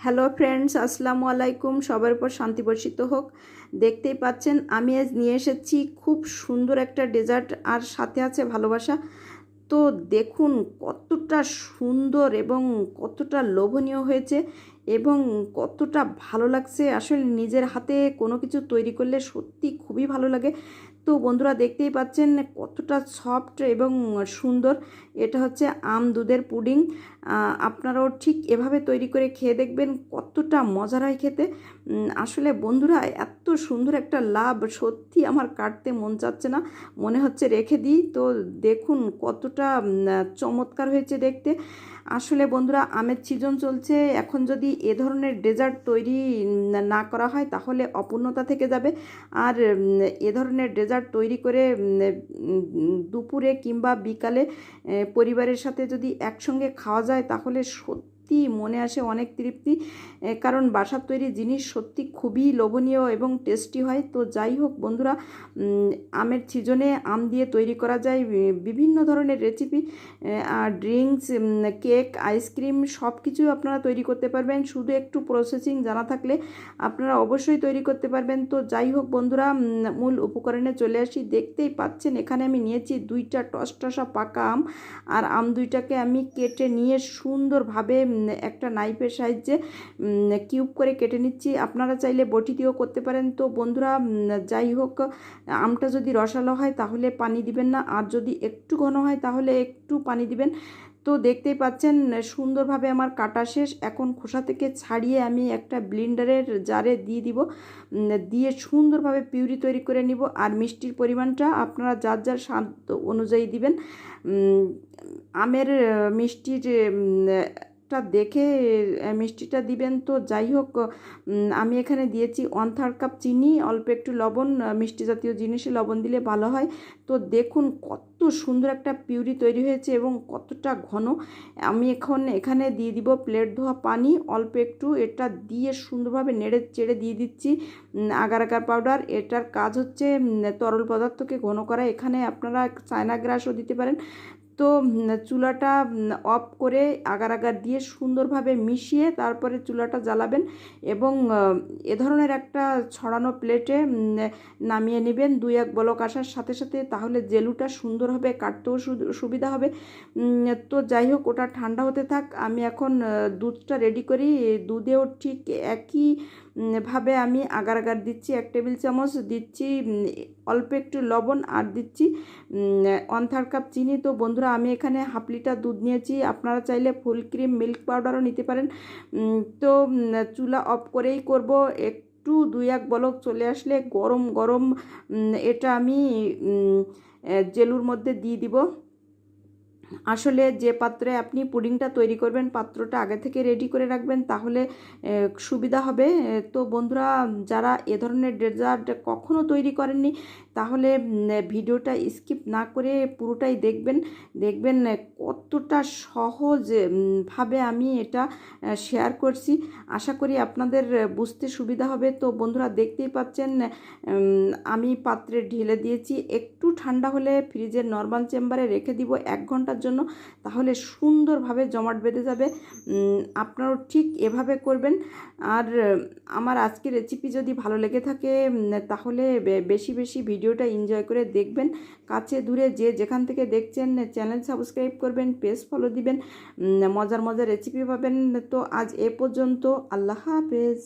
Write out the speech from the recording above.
Hello friends, আসসালামু আলাইকুম। সবার উপর শান্তি বর্ষিত হোক। দেখতেই পাচ্ছেন আমি আজ নিয়ে এসেছি খুব সুন্দর একটা ডেজার্ট, আর সাথে আছে ভালোবাসা। তো দেখুন কতটা সুন্দর এবং কতটা লোভনীয় হয়েছে এবং কতটা ভালো লাগছে। আসলে নিজের হাতে কোনো কিছু তৈরি করলে সত্যি খুবই ভালো লাগে। তো বন্ধুরা দেখতেই পাচ্ছেন কতটা সফট এবং সুন্দর। এটা হচ্ছে আম দুধের পুডিং। আপনারাও ঠিক এভাবে তৈরি করে খেয়ে দেখবেন, কতটা মজার হয় খেতে। আসলে বন্ধুরা এত সুন্দর একটা লাভ, সত্যি আমার কাটতে মন চাচ্ছে না, মনে হচ্ছে রেখে দিই। তো দেখুন কতটা চমৎকার হয়েছে দেখতে। আসলে বন্ধুরা আমের সিজন চলছে, এখন যদি এ ধরনের ডেজার্ট তৈরি না করা হয় তাহলে অপূর্ণতা থেকে যাবে। আর এ ধরনের ডেজার্ট তৈরি করে দুপুরে কিংবা বিকালে পরিবারের সাথে যদি একসঙ্গে খাওয়া যায় তাহলে সত্যি মনে আসে অনেক তৃপ্তি। কারণ বাসার তৈরি জিনিস সত্যি খুবই লোভনীয় এবং টেস্টি হয়। তো যাই হোক বন্ধুরা, আমের সিজনে আম দিয়ে তৈরি করা যায় বিভিন্ন ধরনের রেসিপি, আর ড্রিঙ্কস, কেক, আইসক্রিম সব কিছুই আপনারা তৈরি করতে পারবেন। শুধু একটু প্রসেসিং জানা থাকলে আপনারা অবশ্যই তৈরি করতে পারবেন। তো যাই হোক বন্ধুরা, মূল উপকরণে চলে আসি। দেখতেই পাচ্ছেন এখানে আমি নিয়েছি 2টা টসটসা পাকা আম, আর আম 2টাকে আমি কেটে নিয়ে সুন্দরভাবে একটা নাইফের সাহায্যে কিউব করে কেটে নিচ্ছি। আপনারা চাইলে বটি দিয়েও করতে পারেন। তো বন্ধুরা যাই হোক, আমটা যদি রসালো হয় তাহলে পানি দিবেন না, আর যদি একটু ঘন হয় তাহলে একটু পানি দিবেন। তো দেখতেই পাচ্ছেন সুন্দরভাবে আমার কাটা শেষ। এখন খোসা থেকে ছাড়িয়ে আমি একটা ব্লেন্ডারের জারে দিয়ে দিব, দিয়ে সুন্দরভাবে পিউরি তৈরি করে নিব। আর মিষ্টির পরিমাণটা আপনারা যার যার স্বাদ অনুযায়ী দিবেন। আমের মিষ্টির টা দেখে মিষ্টিটা দিবেন। তো যাই হোক, আমি এখানে দিয়েছি 1/3 কাপ চিনি, অল্প একটু লবণ। মিষ্টি জাতীয় জিনিসে লবণ দিলে ভালো হয়। তো দেখুন কত সুন্দর একটা পিউরি তৈরি হয়েছে এবং কতটা ঘন। আমি এখন এখানে দিয়ে দিব প্লেট ধোয়া পানি অল্প একটু, এটা দিয়ে সুন্দরভাবে নেড়ে চেড়ে দিয়ে দিচ্ছি আগার আগার পাউডার। এটার কাজ হচ্ছে তরল পদার্থকে ঘন করা। এখানে আপনারা চায়না গ্রাসও দিতে পারেন। তো চুলাটা অফ করে আগার আগার দিয়ে সুন্দরভাবে মিশিয়ে তারপরে চুলাটা জ্বালাবেন এবং এ ধরনের একটা ছড়ানো প্লেটে নামিয়ে নেবেন 2-1 বলক আসার সাথে সাথে, তাহলে জেলুটা সুন্দর হবে, কাটতেও সুবিধা হবে। তো যাই হোক, ওটা ঠান্ডা হতে থাক। আমি এখন দুধটা রেডি করি। দুধেও ঠিক একই ভাবে আমি আগার আগার দিচ্ছি। 1 টেবিল চামচ দিচ্ছি অল্প একটু লবণ, আর দিচ্ছি 1/3 কাপ চিনি। তো বন্ধুরা আমি এখানে হাফ লিটার দুধ নিয়েছি, আপনারা চাইলে ফুল ক্রিম মিল্ক পাউডারও নিতে পারেন। তো চুলা অফ করেই করব। একটু 2-1 বলক চলে আসলে গরম গরম এটা আমি জেলুর মধ্যে দিয়ে দিব। আসলে যে পাত্রে আপনি পুডিংটা তৈরি করবেন পাত্রটা আগে থেকে রেডি করে রাখবেন, তাহলে সুবিধা হবে। তো বন্ধুরা যারা এ ধরনের ডেজার্ট কখনো তৈরি করেননি তাহলে ভিডিওটা স্কিপ না করে পুরোটাই দেখবেন। দেখবেন কতটা সহজ ভাবে আমি এটা শেয়ার করছি। আশা করি আপনাদের বুঝতে সুবিধা হবে। তো বন্ধুরা দেখতেই পাচ্ছেন আমি পাত্রে ঢেলে দিয়েছি। একটু ঠান্ডা হলে ফ্রিজের নর্মাল চেম্বারে রেখে দিব 1 ঘন্টার জন্য, তাহলে সুন্দরভাবে জমাট বেঁধে যাবে। আপনারাও ঠিক এভাবে করবেন। আর আমার আজকের রেসিপি যদি ভালো লেগে থাকে তাহলে বেশি বেশি ভিডিওটা এনজয় করে দেখবেন। কাছে দূরে যে যেখান থেকে দেখছেন চ্যানেল সাবস্ক্রাইব করবেন, পেজ ফলো দিবেন, মজার মজার রেসিপি পাবেন। তো আজ এ পর্যন্ত, আল্লাহ হাফেজ।